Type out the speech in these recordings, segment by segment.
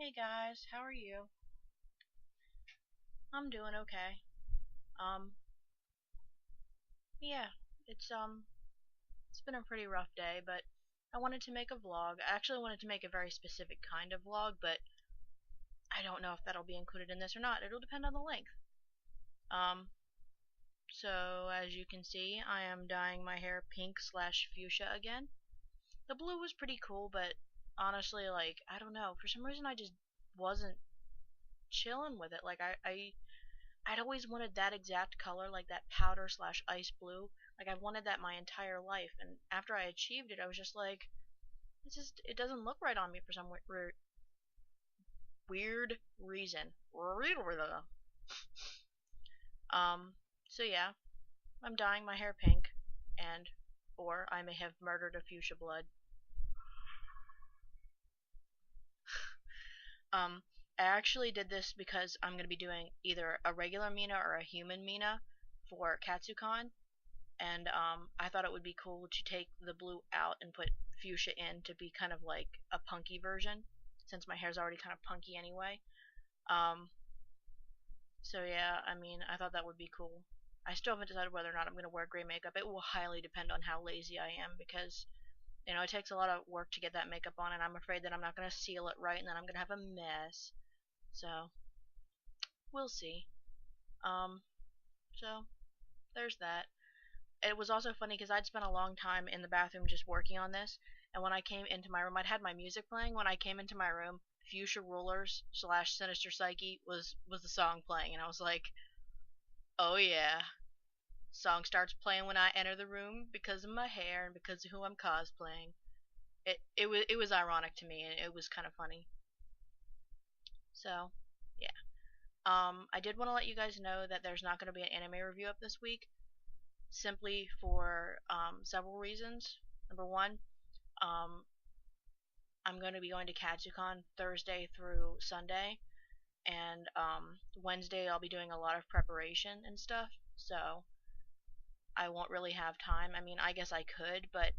Hey guys, how are you? I'm doing okay. Um, yeah, it's it's been a pretty rough day, but I wanted to make a vlog. I actually wanted to make a very specific kind of vlog, but I don't know if that'll be included in this or not. It'll depend on the length. Um, so as you can see, I am dyeing my hair pink slash fuchsia again. The blue was pretty cool, but honestly, like, I don't know. For some reason, I just wasn't chilling with it. I'd always wanted that exact color, like that powder slash ice blue. Like I've wanted that my entire life, and after I achieved it, I was just like, it doesn't look right on me for some weird reason. Um, so yeah, I'm dyeing my hair pink, and or I may have murdered a fuchsia blood. Um, I actually did this because I'm gonna be doing either a regular Mina or a human Mina for KatsuCon, and I thought it would be cool to take the blue out and put fuchsia in to be kind of like a punky version, since my hair's already kind of punky anyway. Um, so yeah, I mean, I thought that would be cool. I still haven't decided whether or not I'm going to wear gray makeup. It will highly depend on how lazy I am because, it takes a lot of work to get that makeup on, and I'm afraid that I'm not going to seal it right and then I'm going to have a mess. So, we'll see. Um, so, there's that. It was also funny because I'd spent a long time in the bathroom just working on this, and when I came into my room, I'd had my music playing. When I came into my room, Fuchsia Rulers slash Sinister Psyche was the song playing, and I was like, oh yeah. Song starts playing when I enter the room because of my hair and because of who I'm cosplaying. It was ironic to me, and it was kind of funny. So yeah. I did want to let you guys know that there's not going to be an anime review up this week, simply for several reasons. Number one, um, I'm going to be going to KatsuCon Thursday through Sunday, and Wednesday I'll be doing a lot of preparation and stuff, so I won't really have time. I mean, I guess I could, but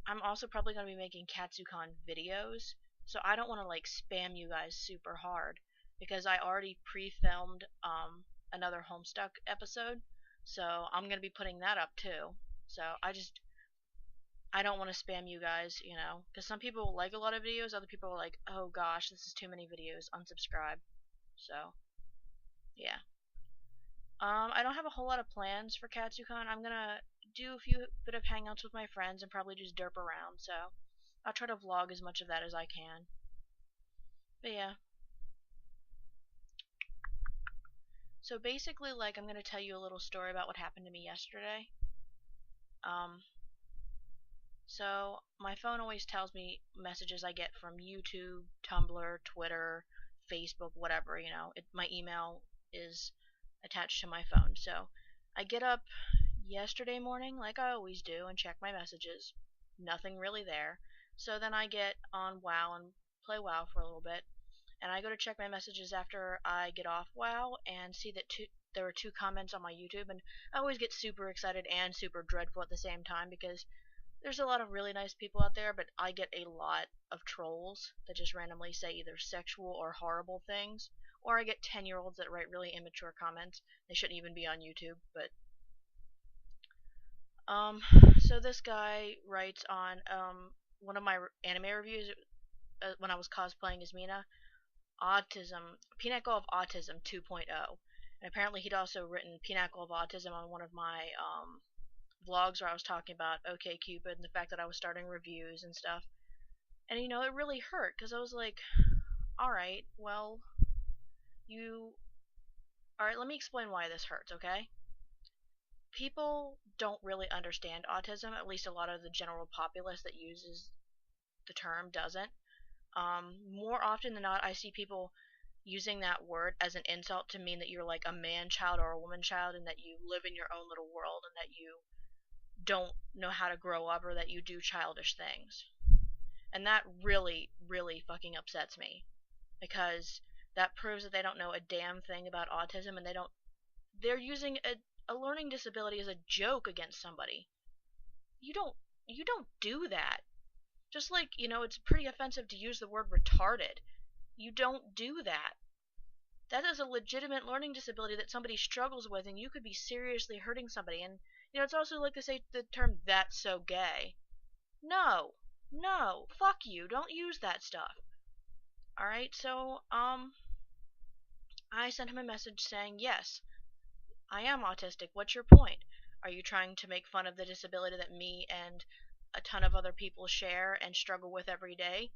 I'm also probably going to be making KatsuCon videos, so I don't want to like spam you guys super hard because I already pre-filmed another Homestuck episode, so I'm going to be putting that up too. So I don't want to spam you guys, because some people like a lot of videos, other people are like, oh gosh, this is too many videos, unsubscribe. So, yeah. I don't have a whole lot of plans for KatsuCon. I'm gonna do a few bit of hangouts with my friends and probably just derp around, so I'll try to vlog as much of that as I can. But yeah. So basically, like, I'm gonna tell you a little story about what happened to me yesterday. Um, So my phone always tells me messages I get from YouTube, Tumblr, Twitter, Facebook, whatever, my email is attached to my phone. So I get up yesterday morning like I always do and check my messages. Nothing really there. So then I get on WoW and play WoW for a little bit. And I go to check my messages after I get off WoW and see that there were two comments on my YouTube, and I always get super excited and super dreadful at the same time because there's a lot of really nice people out there, but I get a lot of trolls that just randomly say either sexual or horrible things, or I get 10-year-olds that write really immature comments. They shouldn't even be on YouTube, but um so this guy writes on one of my anime reviews when I was cosplaying as Mina, autism, Pinnacle of Autism 2.0. And apparently he'd also written Pinnacle of Autism on one of my vlogs where I was talking about OkCupid and the fact that I was starting reviews and stuff. And it really hurt because I was like, all right, well, you. All right, let me explain why this hurts, okay? People don't really understand autism, at least a lot of the general populace that uses the term doesn't. More often than not, I see people using that word as an insult to mean that you're like a man child or a woman child and that you live in your own little world and that you don't know how to grow up or that you do childish things. And that really, really fucking upsets me because that proves that they don't know a damn thing about autism, and they're using a learning disability as a joke against somebody. You don't do that. Just like, it's pretty offensive to use the word retarded. You don't do that. That is a legitimate learning disability that somebody struggles with, and you could be seriously hurting somebody. And, it's also like they say the term, "that's so gay." No. No. Fuck you. Don't use that stuff. Alright, so, I sent him a message saying, yes, I am autistic. What's your point? Are you trying to make fun of the disability that me and a ton of other people share and struggle with every day?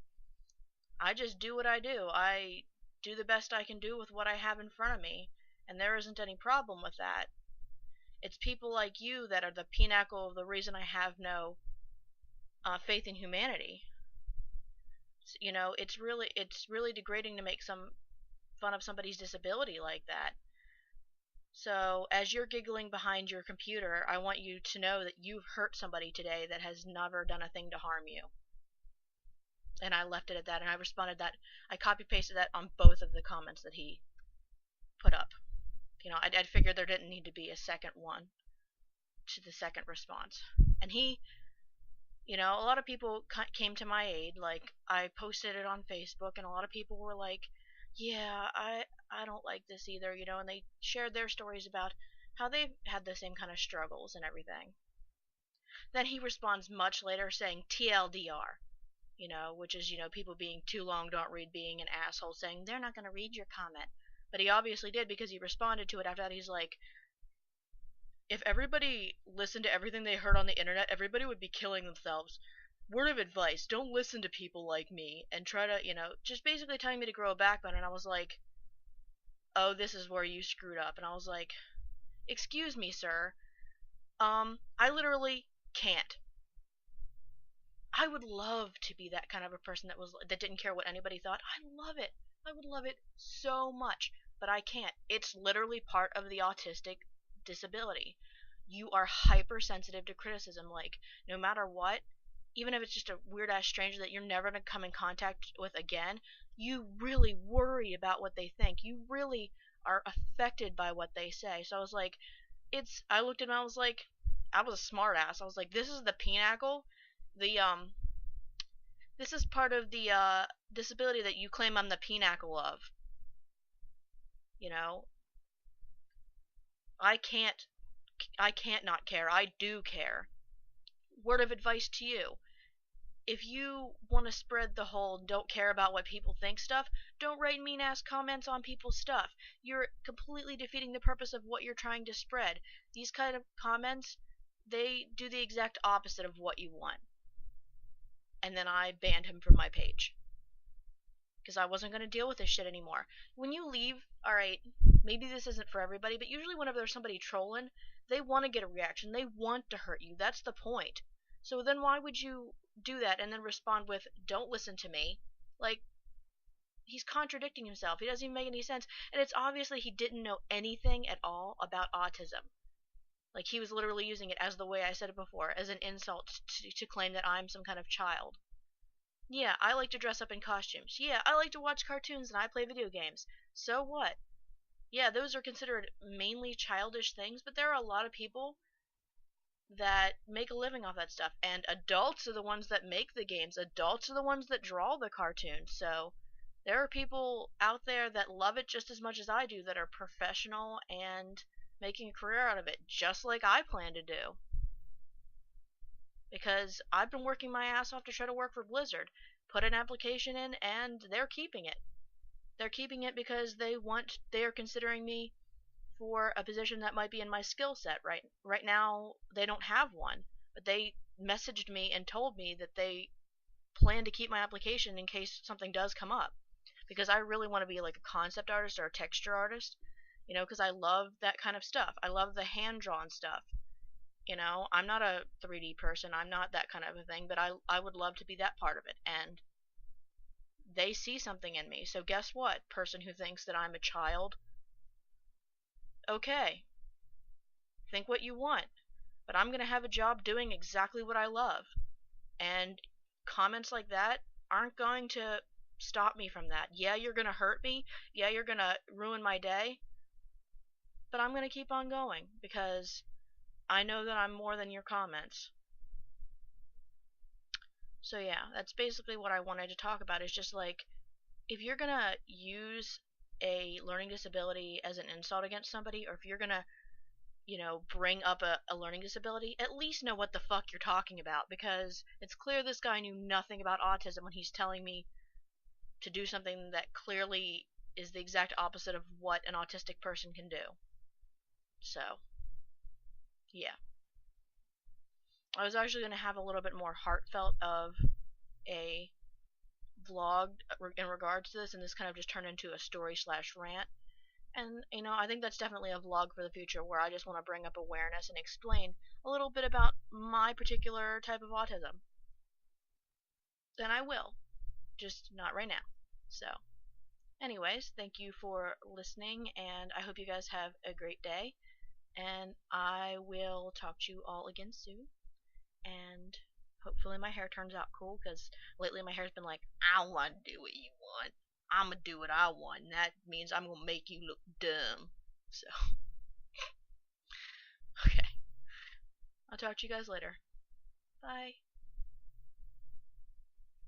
I just do what I do. I do the best I can do with what I have in front of me, and there isn't any problem with that. It's people like you that are the pinnacle of the reason I have no faith in humanity. It's really degrading to make some fun of somebody's disability like that. So, as you're giggling behind your computer, I want you to know that you've hurt somebody today that has never done a thing to harm you. And I left it at that, and I responded that. I copy-pasted that on both of the comments that he put up. I figured there didn't need to be a second one to the second response. And he, a lot of people came to my aid. Like, I posted it on Facebook, and a lot of people were like, yeah, I don't like this either, and they shared their stories about how they've had the same kind of struggles and everything. Then he responds much later saying TLDR, which is, people being too long don't read, being an asshole, saying they're not going to read your comment. But he obviously did, because he responded to it after that. He's like, if everybody listened to everything they heard on the internet, everybody would be killing themselves. Word of advice, don't listen to people like me, and try to, just basically telling me to grow a backbone. And I was like, oh, this is where you screwed up. And I was like, excuse me, sir. I literally can't. I would love to be that kind of a person that didn't care what anybody thought. I love it. I would love it so much, but I can't. It's literally part of the autistic disability. You are hypersensitive to criticism. Like, no matter what, even if it's just a weird ass stranger that you're never going to come in contact with again, you really worry about what they think. You really are affected by what they say. So I was like, I looked at him, I was like, I was a smart ass. I was like, this is the pinnacle. This is part of the, disability that you claim I'm the pinnacle of. I can't not care. I do care. Word of advice to you. If you want to spread the whole don't care about what people think stuff, don't write mean ass comments on people's stuff. You're completely defeating the purpose of what you're trying to spread. These kind of comments, they do the exact opposite of what you want. And then I banned him from my page, because I wasn't going to deal with this shit anymore. When you leave, alright, maybe this isn't for everybody, but usually whenever there's somebody trolling, they want to get a reaction. They want to hurt you. That's the point. So then why would you do that and then respond with, don't listen to me? Like, he's contradicting himself. He doesn't even make any sense. And it's obviously he didn't know anything at all about autism. Like, he was literally using it as the way I said it before, as an insult to claim that I'm some kind of child. Yeah, I like to dress up in costumes. Yeah, I like to watch cartoons and I play video games. So what? Yeah, those are considered mainly childish things, but there are a lot of people that make a living off that stuff. And adults are the ones that make the games. Adults are the ones that draw the cartoons. So there are people out there that love it just as much as I do, that are professional and making a career out of it, just like I plan to do. Because I've been working my ass off to try to work for Blizzard. Put an application in, and they're keeping it. They're keeping it because they are considering me for a position that might be in my skill set. Right now, they don't have one, but they messaged me and told me that they plan to keep my application in case something does come up. Because I really want to be like a concept artist or a texture artist, because I love that kind of stuff. I love the hand-drawn stuff. I'm not a 3D person. I'm not that kind of a thing, but I would love to be that part of it. And they see something in me. So guess what, person who thinks that I'm a child? Okay. Think what you want. But I'm going to have a job doing exactly what I love. And comments like that aren't going to stop me from that. Yeah, you're going to hurt me. Yeah, you're going to ruin my day. But I'm going to keep on going, because I know that I'm more than your comments. So yeah, that's basically what I wanted to talk about, is just like, if you're gonna use a learning disability as an insult against somebody, or if you're gonna, bring up a learning disability, at least know what the fuck you're talking about, because it's clear this guy knew nothing about autism when he's telling me to do something that clearly is the exact opposite of what an autistic person can do. So, yeah. I was actually going to have a little bit more heartfelt of a vlog in regards to this, and this kind of just turned into a story slash rant. And, I think that's definitely a vlog for the future where I just want to bring up awareness and explain a little bit about my particular type of autism. Then I will, just not right now. So, anyways, thank you for listening, and I hope you guys have a great day. And I will talk to you all again soon. And hopefully my hair turns out cool, because lately my hair's been like, I want to do what you want. I'm going to do what I want, and that means I'm going to make you look dumb. So, okay. I'll talk to you guys later. Bye.